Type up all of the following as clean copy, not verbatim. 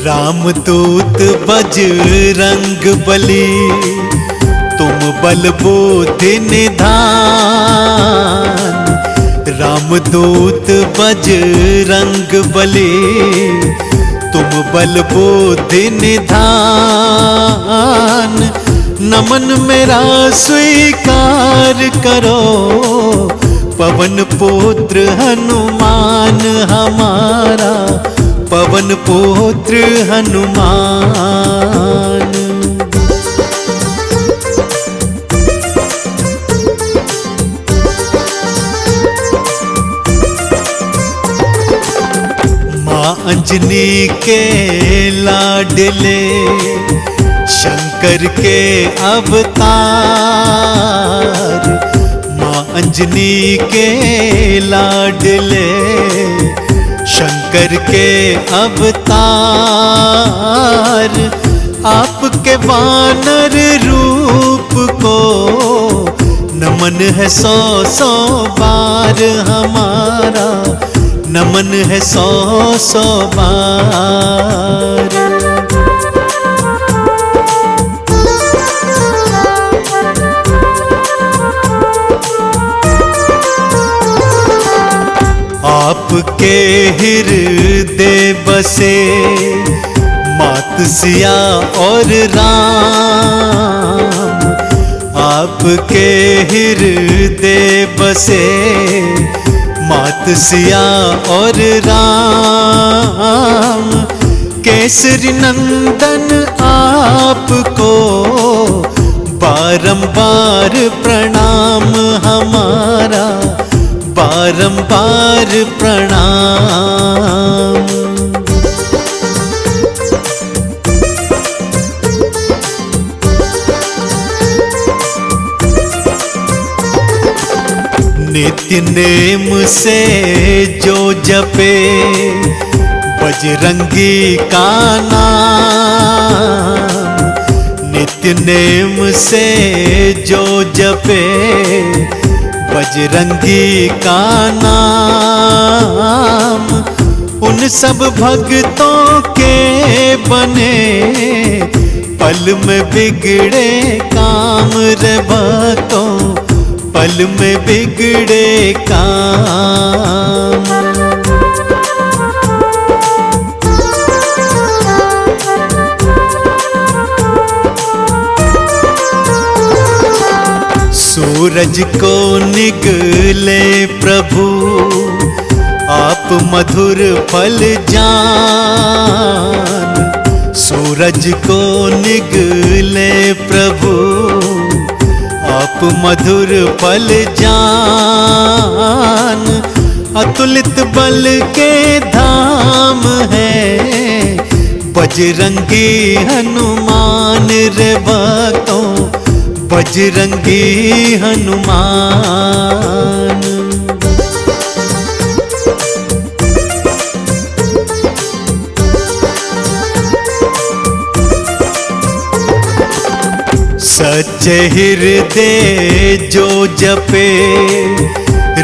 रामदूत बजरंग बली, तुम बल बुद्धि निधान। रामदूत बजरंग बली, तुम बल बुद्धि निधान। नमन मेरा स्वीकार करो, पवन पुत्र हनुमान हमारा, पवन पुत्र हनुमान। माँ अंजनी के लाडले, शंकर के अवतार। माँ अंजनी के लाडले, शंकर के अवतार। आपके वानर रूप को नमन है सौ सौ बार हमारा, नमन है सौ सौ बार। आपके हृदय बसे मात सिया और राम। आपके हृदय बसे मात सिया और राम। केसरी नंदन आपको बारंबार प्रणाम हमारा, बारंबार प्रणाम। नित्य नेम से जो जपे बजरंगी का नाम। नित्य नेम से जो जपे बजरंगी का नाम। उन सब भक्तों के बने पल में बिगड़े काम रे भक्तों, पल में बिगड़े काम। सूरज को निगले प्रभु, आप मधुर फल जान। सूरज को निगले प्रभु, आप मधुर फल जान। अतुलित बल के धाम है बजरंगी हनुमान रे भक्तों, बजरंगी हनुमान। सच्चे हृदय जो जपे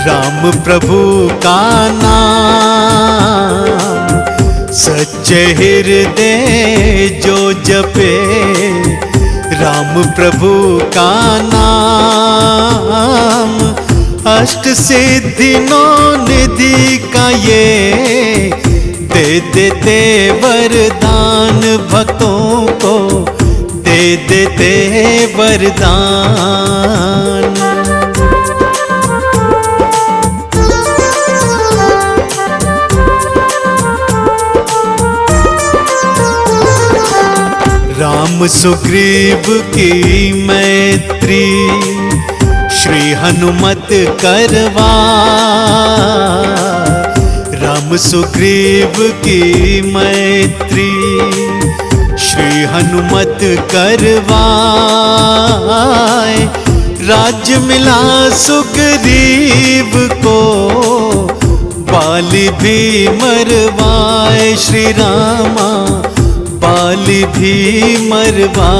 राम प्रभु का नाम। सच्चे हृदय जो जपे राम प्रभु का नाम। अष्ट सिद्धि नौ निधि का ये दे देते वरदान भक्तों को, दे देते वरदान। राम सुग्रीव की मैत्री श्री हनुमत करवा। राम सुग्रीव की मैत्री श्री हनुमत करवाए। राज्य मिला सुग्रीव को, बाली भी मरवाए श्री रामा, बाली भी मरवाए।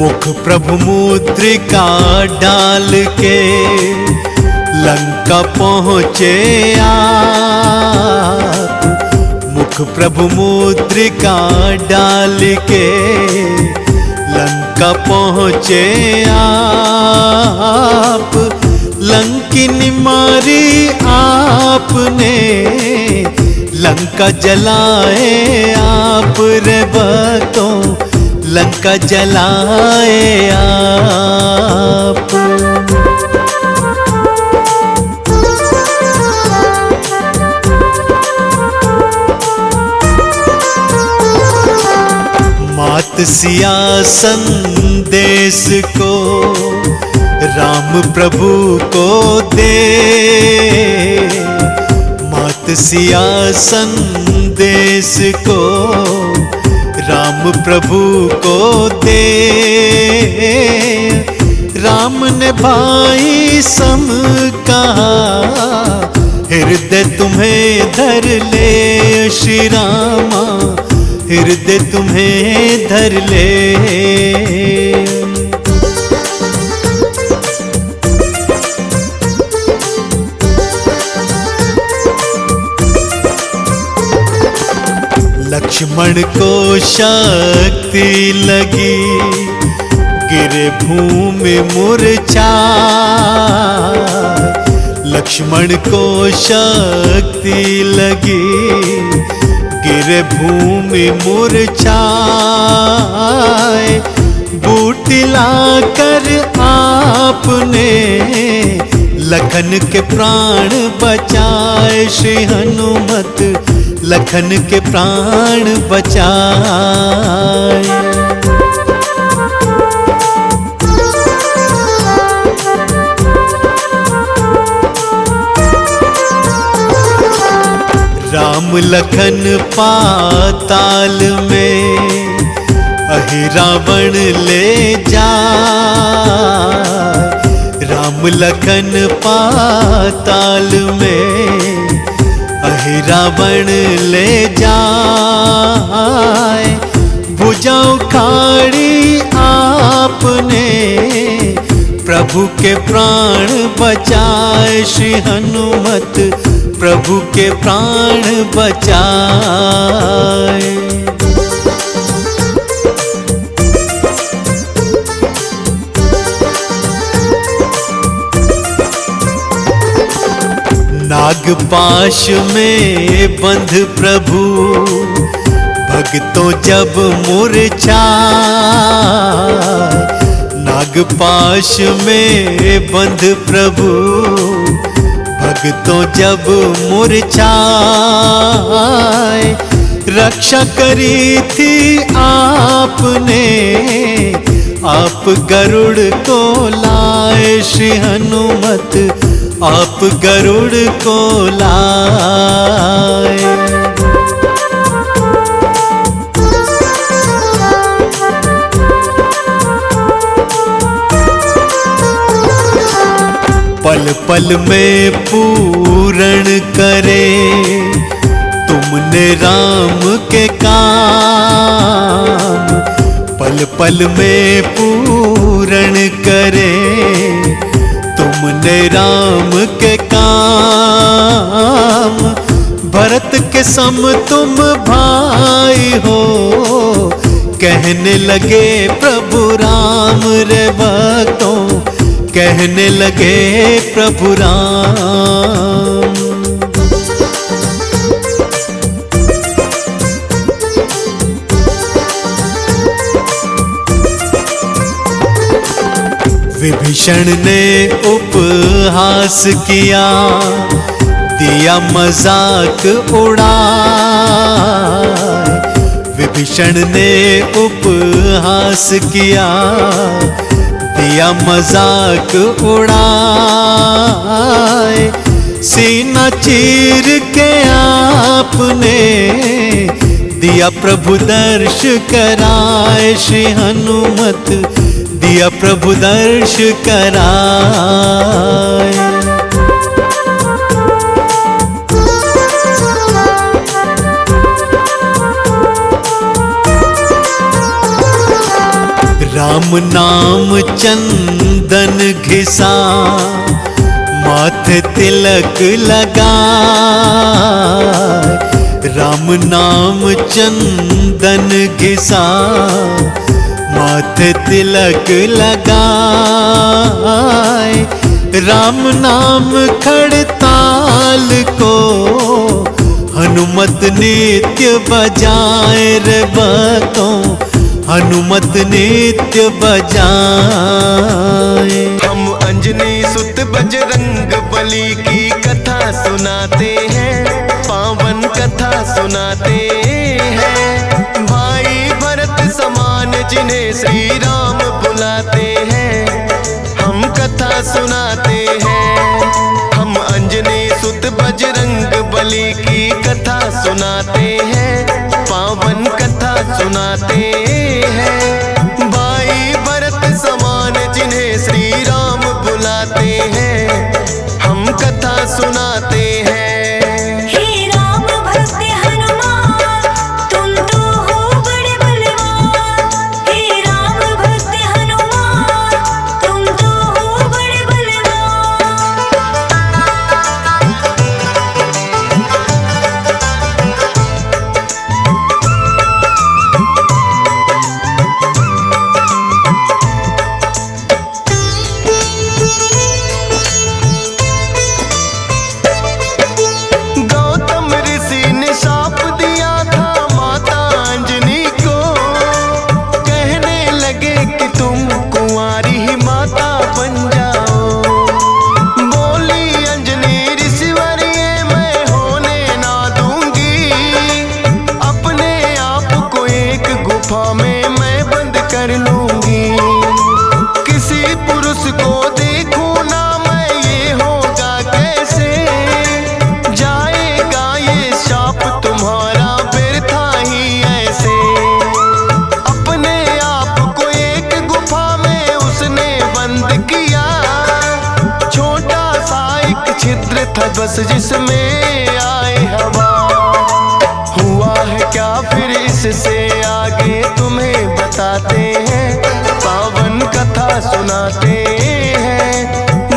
मुख प्रभु मुद्रिका डाल के लंका पहुँचे आप। मुख प्रभु मुद्रिका डाल के लंका पहुँचे आप। लंकिनी मारी आपने, लंका जलाए आप रे भक्तों, लंका जलाए आप। मात सिया संदेश को राम प्रभु को दे, मात सिया संदेश को राम प्रभु को दे। राम ने भाई सम कहा, हृदय तुम्हें धर ले श्री रामा, हृदय तुम्हें धर ले। लक्ष्मण को शक्ति लगी, गिरे भूमि मूर्छाए। लक्ष्मण को शक्ति लगी, गिरे भूमि मूर्छाए। बूटी लाकर आपने लखन के प्राण बचाए श्री हनुमत, लखन के प्राण बचाए। राम लखन पाताल में अहि रावण ले जाए। राम लखन पाताल में अहि रावण ले जाए। भुजा उखाड़ी आपने प्रभु के प्राण बचाए श्री हनुमत, प्रभु के प्राण बचाए। नागपाश में बंध प्रभु भक्तों जब मूर्छाए। नागपाश में बंध प्रभु भक्तों जब मूर्छाए। रक्षा करी थी आपने, आप गरुड़ को लाए श्री हनुमत, आप गरुड़ को लाए। पल पल में पूर्ण करे तुमने राम के काम। पल पल में पूर्ण करे तुमने राम के काम। भरत के सम तुम भाई हो, कहने लगे प्रभु राम रे भक्तों, कहने लगे प्रभु राम। विभीषण ने उपहास किया, दिया मजाक उड़ाए। विभीषण ने उपहास किया, दिया मजाक उड़ाए। सीना चीर के आपने दिया प्रभु दर्श कराए श्री हनुमत, दिया प्रभु दर्श कराए। राम नाम चंदन घिसा, माथे तिलक लगा। राम नाम चंदन घिसा, माथे तिलक लगाए। राम नाम खड़ताल को हनुमत नित्य बजाए रे भक्तों, हनुमत नित्य बजाए। हम अंजनी सुत बजरंग बली की कथा सुनाते हैं, पावन कथा सुनाते हैं। भाई भरत समान जिन्हें श्री राम बुलाते हैं, हम कथा सुनाते हैं। हम अंजनी सुत बजरंग बली की कथा सुनाते हैं, पावन कथा सुनाते हैं। भाई भरत समान जिन्हें श्री राम बुलाते हैं, हम कथा सुनाते हैं। हे राम भक्त हनुमान, तुम तो हो बड़े बलवान। हे राम भक्त हनुमान, तुम तो हो बड़े गौतम ऋषि ने शाप दिया था माता अंजनी को, कहने लगे कि तुम कुंवारी ही माता बन जाओ। बोली अंजनी ऋषिवर ये मैं होने ना दूंगी, अपने आप को एक गुफा में मैं बंद कर लूंगी। किसी पुरुष को देखूं ना मैं, ये होगा कैसे? जाएगा ये शाप तुम्हारा व्यर्था ही ऐसे। अपने आप को एक गुफा में उसने बंद किया, छोटा सा एक छिद्र था बस जिसमें आए हवा। हुआ है क्या फिर इससे आगे तुम्हें बताते हैं, पावन कथा सुनाते हैं।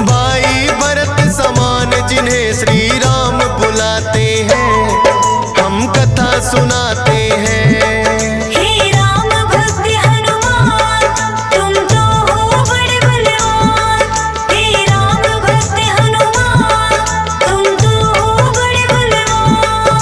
भाई भरत समान जिन्हें श्री राम बुलाते हैं, हम कथा सुनाते हैं। हे राम भक्त हनुमान, तुम तो हो बड़े बलवान। हे राम भक्त हनुमान, तुम तो हो बड़े बलवान।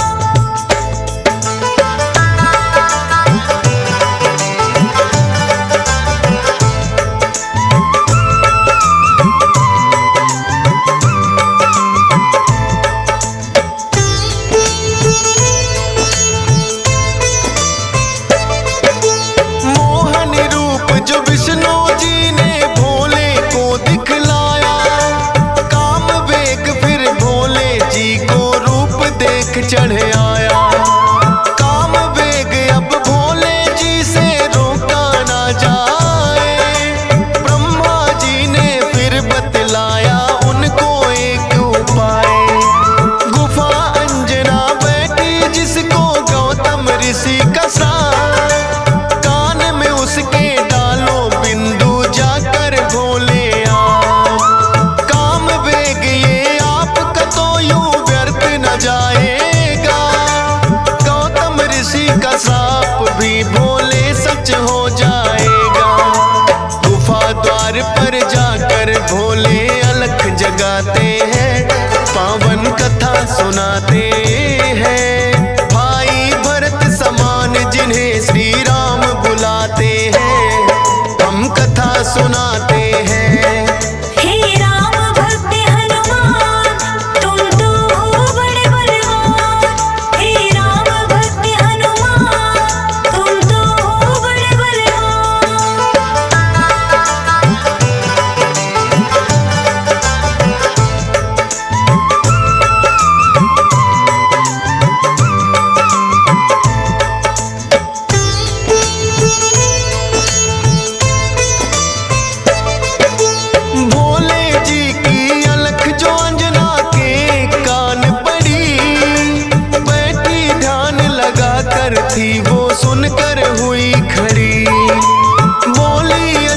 मोहन रूप जो विष्णु जी ने भोले को दिखलाया, काम वेग फिर भोले जी को रूप देख चढ़ आया। काम वेग अब भोले जी से रोका ना जाए, ब्रह्मा जी ने फिर बतलाया उनको एक उपाय। गुफा अंजना बैठी जिसको गौतम ऋषि का साथ, कान में उसके डालो बिंदु जाकर भोले आप। काम वेग ये आपका तो यूं व्यर्थ न जाएगा, गौतम ऋषि का साप भी भोले सच हो जाएगा। गुफा द्वार पर जाकर भोले अलख जगाते हैं, पावन कथा सुनाते हैं। भाई भरत समान जिन्हें श्री राम बुलाते हैं, हम कथा सुनाते हैं। हे राम भक्त हनुमान, तुम तो हो बड़े बलवान। हे राम भक्त हनुमान, तुम तो हो बड़े थी वो सुनकर हुई खड़ी, बोली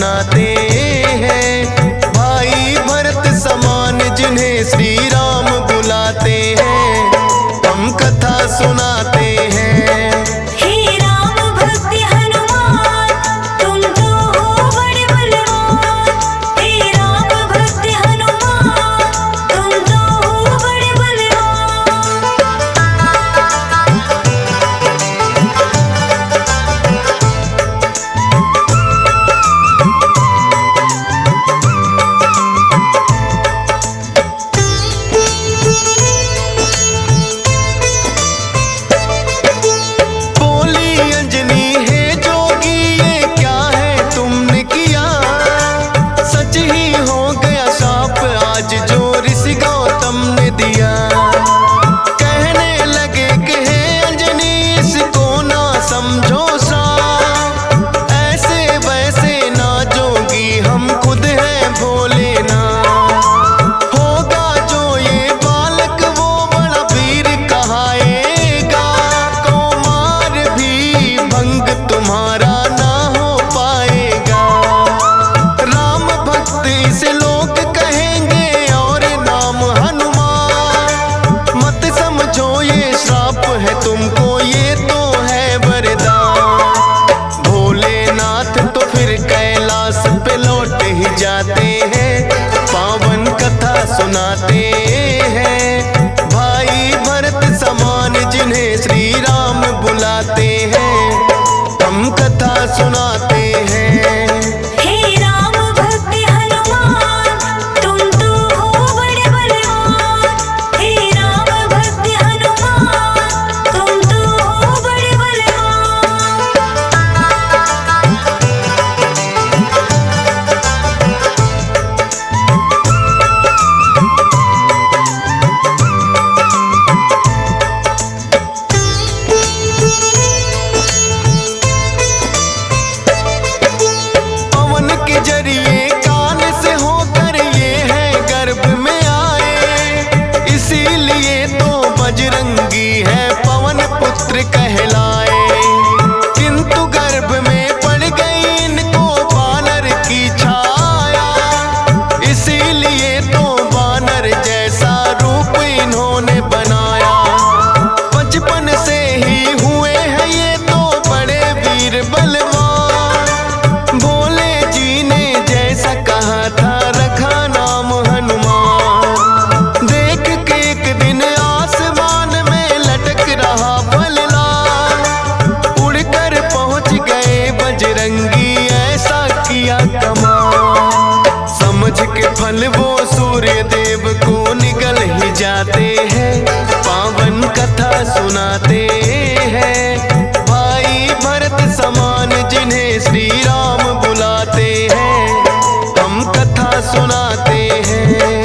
सुनाते हैं। भाई भरत समान जिन्हें श्री राम बुलाते हैं, हम कथा सुनाते हैं। हे राम भक्त हनुमान तुम तो हो बड़े बलवान। हे राम भक्त हनुमान तुम तो हो बड़े बलवान। बोली अंजनी है जोगी ये क्या है तुमने किया, सच ही हो गया शाप आज जो ऋषि गौतम ने दिया। कहने लगे कि हे अंजनी इसको ना समझो साप, ऐसे वैसे ना जोगी हम खुद हैं भोले ना। होगा जो ये बालक वो बड़ा वीर कहाएगा, कौमार भी भंग तुम्हारा ना हो पाएगा। राम भक्त इसे लोग कहेंगे और नाम हनुमान, मत समझो ये श्राप है तुमको ये तो है वरदान। भोलेनाथ तो फिर कैलाश पे लौट ही जाते हैं, पावन कथा सुनाते हैं। भाई भरत समान जिन्हें श्री राम बुलाते हैं, हम कथा सुनाते हैं। हे राम भक्त हनुमान तुम तो हो बड़े बलवान। हे राम भक्त हनुमान तुम तो हो बड़े बलवान। पवन के जरिए कान से होकर ये है गर्भ में आए, इसीलिए तो बजरंगी है पवन पुत्र कहलाए। किंतु गर्भ में पड़ गई इनको बानर की छाया, इसीलिए तो बानर जैसा रूप इन्होंने बनाया। बचपन से ही हुए हैं ये तो बड़े वीर बलवान, भोले जी ने जैसा कहा था रखा नाम हनुमान। देख के एक दिन आसमान में लटक रहा फलदार, उड़कर पहुंच गए बजरंगी ऐसा किया कमाल। समझ के फल वो सूर्य देव को निगल ही जाते हैं, पावन कथा सुनाते हैं। भाई भरत समान जिन्हें श्री राम बुलाते हैं, हम कथा सुनाते हैं।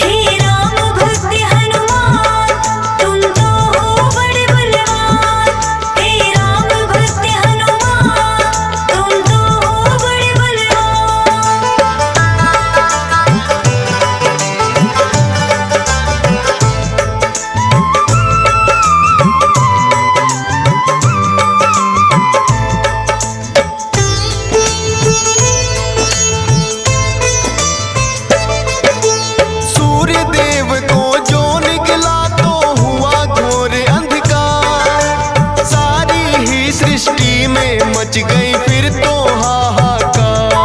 हे राम भक्त हनुमान तुम तो हो बड़े बलवान। हे राम भक्त हनुमान तुम तो हो बड़े बलवान। सूर्य देव को जो निकला तो हुआ घोर अंधकार, सारी ही सृष्टि में मच गई फिर तो हाहाकार।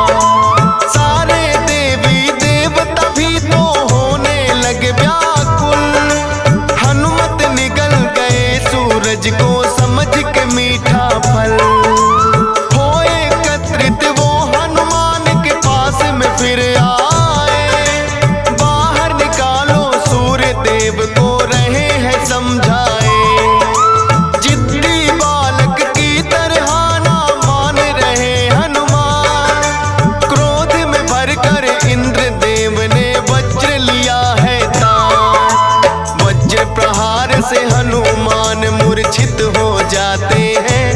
सारे देवी देवता भी तो होने लगे व्याकुल, हनुमत निगल गए सूरज को समझ के मीठा फल। हो एकत्रित वो हनुमान के पास में फिर आए, बाहर निकालो सूर्य देव को रहे हैं समझाए। जिद्दी बालक की तरह ना मान रहे हनुमान, क्रोध में भरकर इंद्र देव ने वज्र लिया है तान। वज्र प्रहार से हनुमान मूर्छित हो जाते हैं,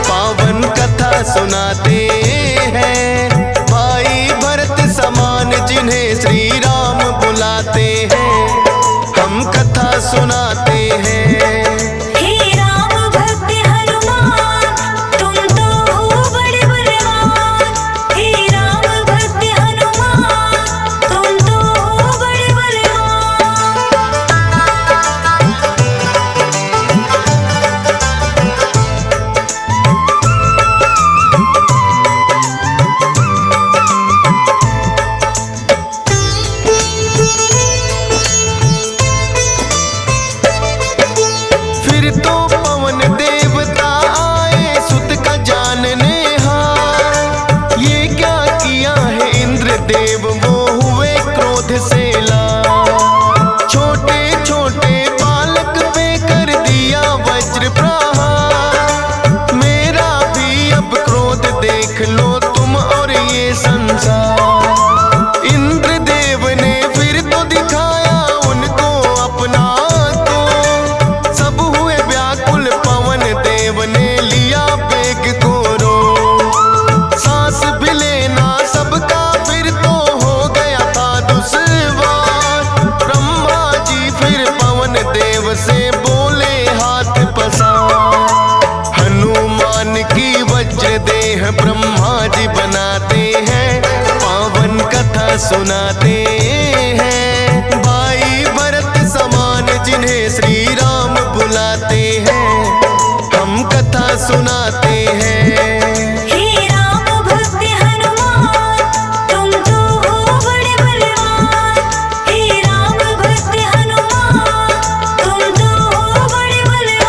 पावन कथा सुनाते हैं। भाई भरत समान जिन्हें श्री राम बुलाते हैं, हम कथा सुनाते हैं। हे राम भक्त हनुमान तुम तो हो बड़े बलवान। हे राम यह ब्रह्मा जी बनाते हैं, पावन कथा सुनाते हैं। भाई भरत समान जिन्हें श्री राम बुलाते हैं, हम कथा सुनाते हैं। हे राम भक्त हनुमान तुम तो हो बड़े बलवान। हे राम भक्त हनुमान तुम तो हो बड़े बलवान।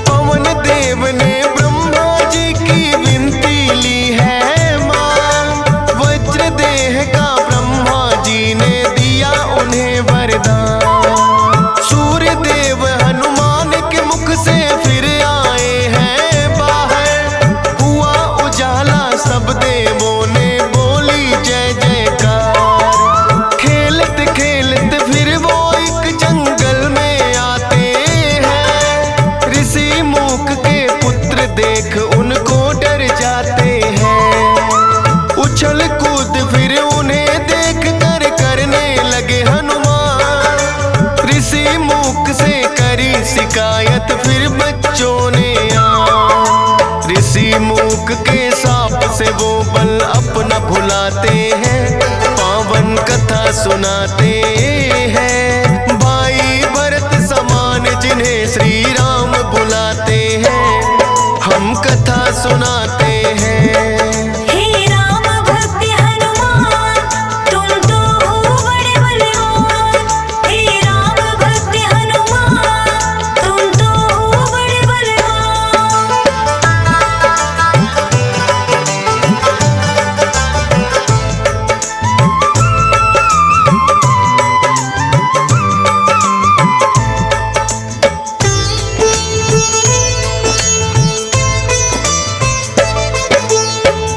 पवन देव ने ब्रह्मा जी की विनती ली है मां, वज्र देह का ब्रह्मा जी ने दिया उन्हें वरदान। सूर्य देव हनुमान के मुख से फिर आए हैं बाहर, हुआ उजाला सब देवों ने बोली जय जयकार। खेलत खेलत फिर वो एक जंगल में आते हैं, ऋषि मूक के पुत्र देख उनको डर जाते हैं। उछल कूद फिर उन्हें देख कर करने लगे हनुमान, ऋषि मूक से करी शिकायत फिर बच्चों ने आ। ऋषि मूक के साप से वो बल अपना भुलाते हैं, पावन कथा सुनाते हैं। भाई भरत समान जिन्हें श्री राम बुलाते हैं, हम कथा सुनाते हैं। हे राम भक्त हनुमान तुम तो हो बड़े बलवान। हे राम भक्त हनुमान तुम तो हो बड़े बलवान।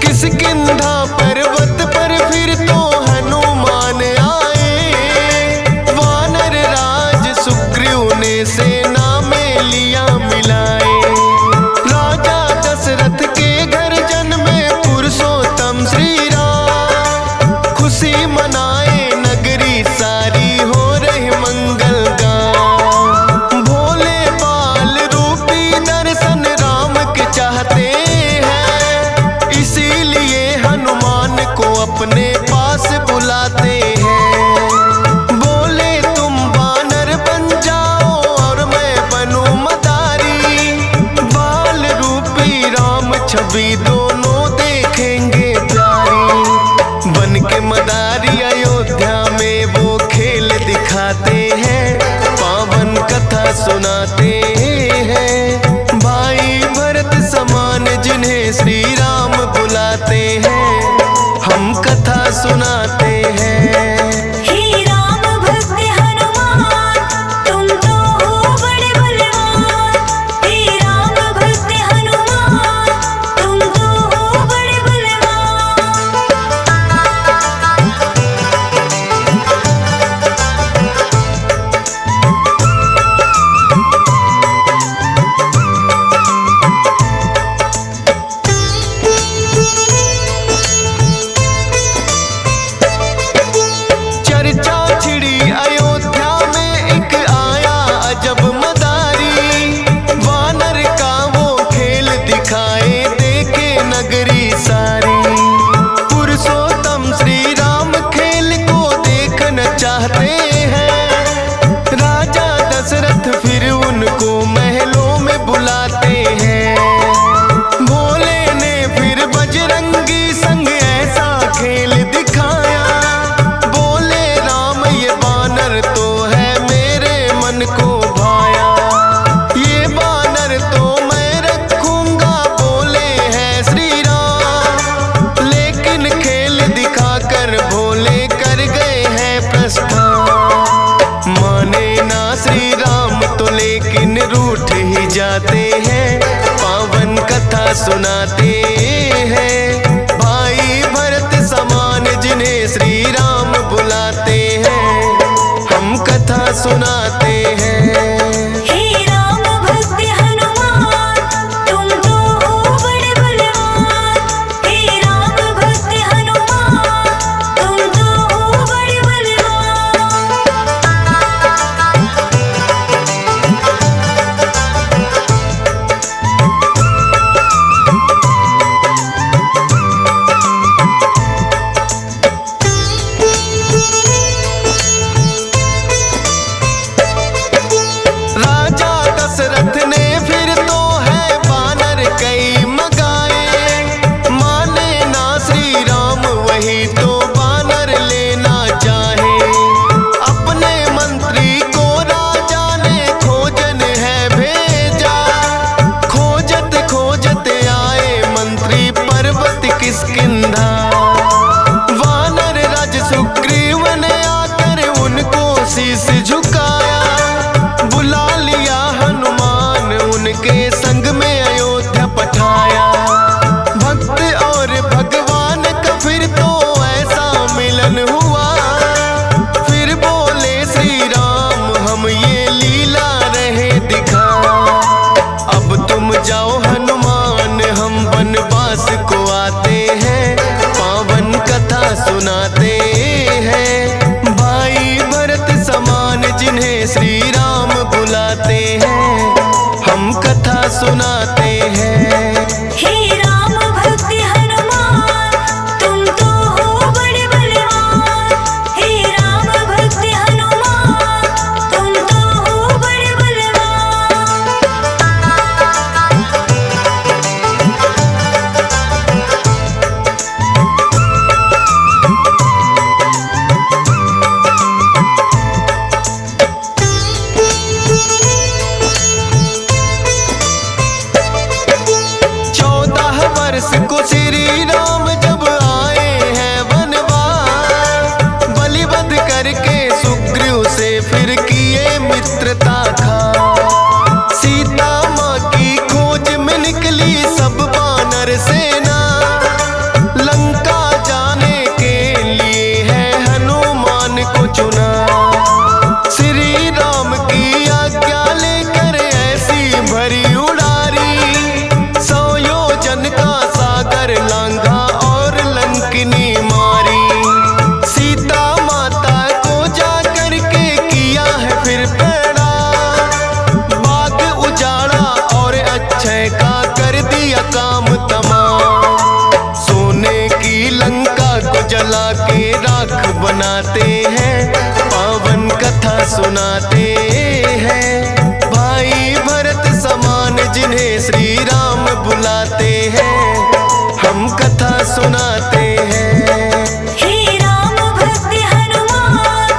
किष्किंधा पर्वत पर फिर तो हनुमान आए, वानर राज सुग्रीव ने सेना में लिया मिलाए। राजा दशरथ के घर जन्मे पुरुषोत्तम श्री राम, खुशी मनाए नगरी सारी हो रही मंगल गान। भोले बाल रूपी दर्शन राम के चाहते हैं, इसीलिए हनुमान को अपने पास बुलाते हैं। बोले तुम वानर बन जाओ और मैं बनूं मदारी, बाल रूपी राम छवि दोनों देखेंगे प्यारी। बन के मदारी अयोध्या में वो खेल दिखाते हैं, पावन कथा सुनाते हैं। भाई भरत समान जिन्हें श्री राम बुलाते हैं, हम कथा सुनाते हैं। हे राम भक्त हनुमान तुम तो हो बड़े बलवान। हे राम भक्त हनुमान तुम तो हो बड़े बलवान। चर्चा छिड़ी अयोध्या में एक आया अजब मदारी, वानर का वो खेल दिखाए देखे नगरी सारी। पुरुषोत्तम श्री राम खेल को देखना चाहते हैं, राजा दशरथ फिर उनको महलों में बुलाते हैं। भोले ने फिर बजरंगी संग ऐसा खेल दिखाया, बोले राम ये बानर तो है मेरे मन को भाया। ये बानर तो मैं रखूंगा बोले हैं श्री राम, लेकिन खेल दिखाकर भोले कर गए हैं प्रस्थान। माने ना श्री राम तो लेकिन रूठ ही जाते हैं, पावन कथा सुनाते हैं। भाई भरत समान जिन्हें श्री राम बुलाते हैं, हम कथा सुनाते हैं। हे राम भक्त हनुमान सुनाते हैं। हे राम भक्त हनुमान तुम तो हो बड़े बलवान। हे राम भक्त हनुमान तुम तो हो बड़े बलवान। को श्री राम जब आए हैं वनवास, बलिवध करके सुग्रीव से फिर किए मित्रता खा। सीता माँ की खोज में निकली सब वानर सेना, लंका जाने के लिए है हनुमान को चुना। श्री राम की आज्ञा लेकर ऐसी भरी उड़ारी, 100 योजन का सागर लांघा और लंकिनी मारी। सीता माता को जा करके किया है फिर पैड़ा, बाग उजाड़ा और अक्षय का कर दिया काम तमाम। सोने की लंका को जला के राख बनाते हैं, पावन कथा सुनाते हैं। भाई भरत समान जिन्हें श्री राम बुलाते हैं, हम कथा सुनाते हैं। हे राम भक्त हनुमान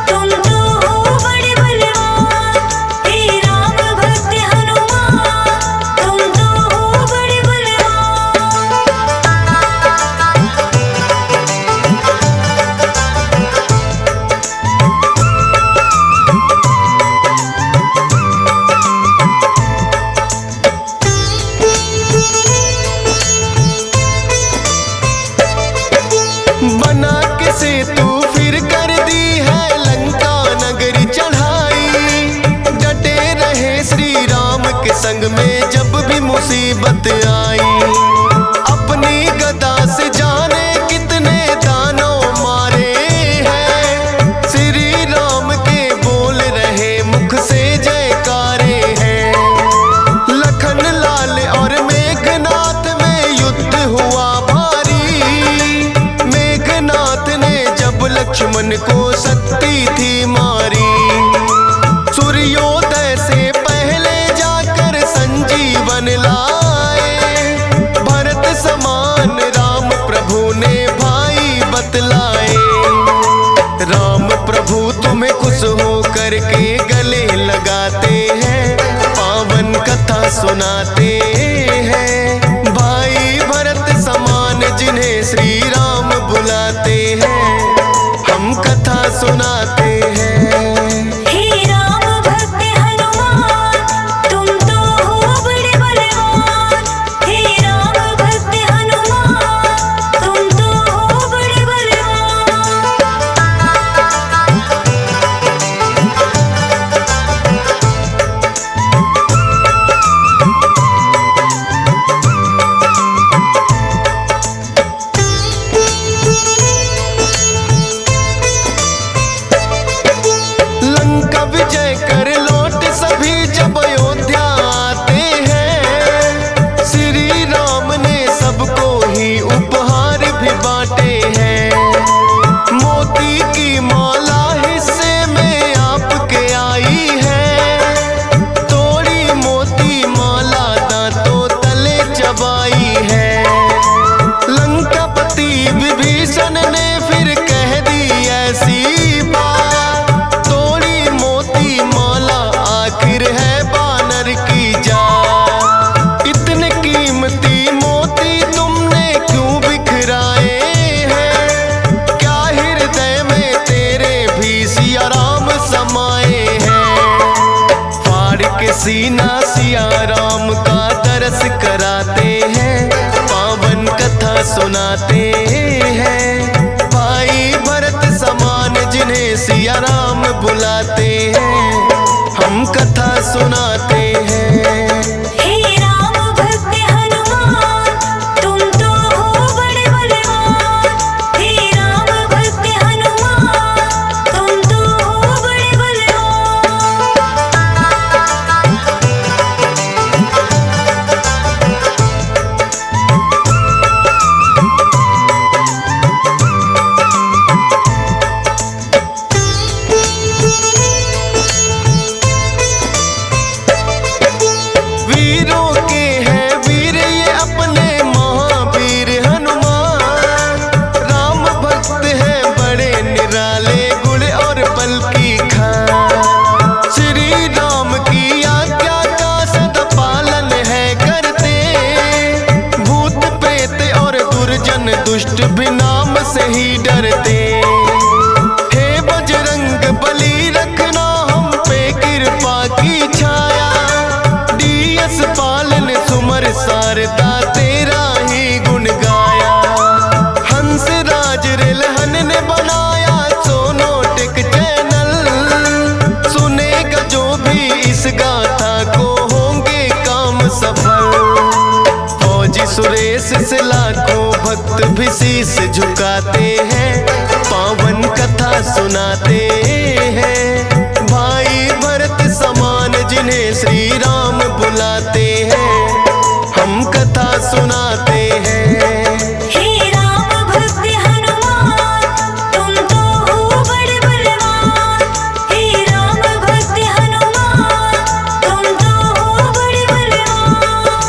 तुम तो हो बड़े बलवान। हे राम भक्त हनुमान तुम तो हो बड़े बलवान। बना के सेतु फिर कर दी है लंका नगरी चढ़ाई। डटे रहे श्री राम के संग में जब भी मुसीबत आई। अपनी गदा से जाने कितने दानों मारे हैं, श्री राम के बोल रहे मुख से जयकारे हैं। लखन लाल और मेघनाथ में युद्ध हुआ भारी, मेघनाथ ने जब लक्ष्मण को शक्ति थी मारी। सूर्योदय से पहले जाकर संजीवन लाए, भरत समान राम प्रभु ने भाई बतलाए। राम प्रभु तुम्हें खुश हो करके गले लगाते हैं, पावन कथा सुनाते हैं। भाई भरत समान जिन्हें श्री राम बुलाते हैं, हम कथा सुनाते हैं। हे राम भक्त हनुमान तुम तो हो बड़े बलवान। हे राम भक्त हनुमान तुम तो हो बड़े बलवान। लंका विजय कर लौट सभी जब अयोध्या आते हैं, श्री राम ने सबको ही उपहार भी बांटे हैं। मोती की माला हिस्से में आपके आई है, तोड़ी मोती माला दांतों तले चबाई है। लंकापति विभीषण ने फिर कह दी ऐसी बात, तोड़ी मोती माला आखिर है बानर की जात। इतने कीमती मोती तुमने क्यों बिखराए हैं, क्या हृदय में तेरे भी सिया राम समाए हैं। फाड़ के सीना सिया राम का दरस कराते हैं, पावन कथा सुनाते हैं। भाई भरत समान जिन्हें सिया राम बुलाते हैं, हम कथा सुनाते हैं। हे राम भक्त हनुमान तुम तो हो बड़े बलवान। हे राम भक्त हनुमान तुम तो हो बड़े बलवान। दुष्ट भी नाम से ही डरते। हे बजरंग बली रखना हम पे कृपा की छाया, डीएस पालन सुमर सारदा तेरा ही गुण गाया। हंस राज रेलहन ने बनाया सोनोटिक चैनल, सुनेगा जो भी इस गाथा को होंगे काम सफल। फौजी सुरेश से लाखों भक्त भी शीश झुकाते हैं, पावन कथा सुनाते हैं। भाई भरत समान जिन्हें श्री राम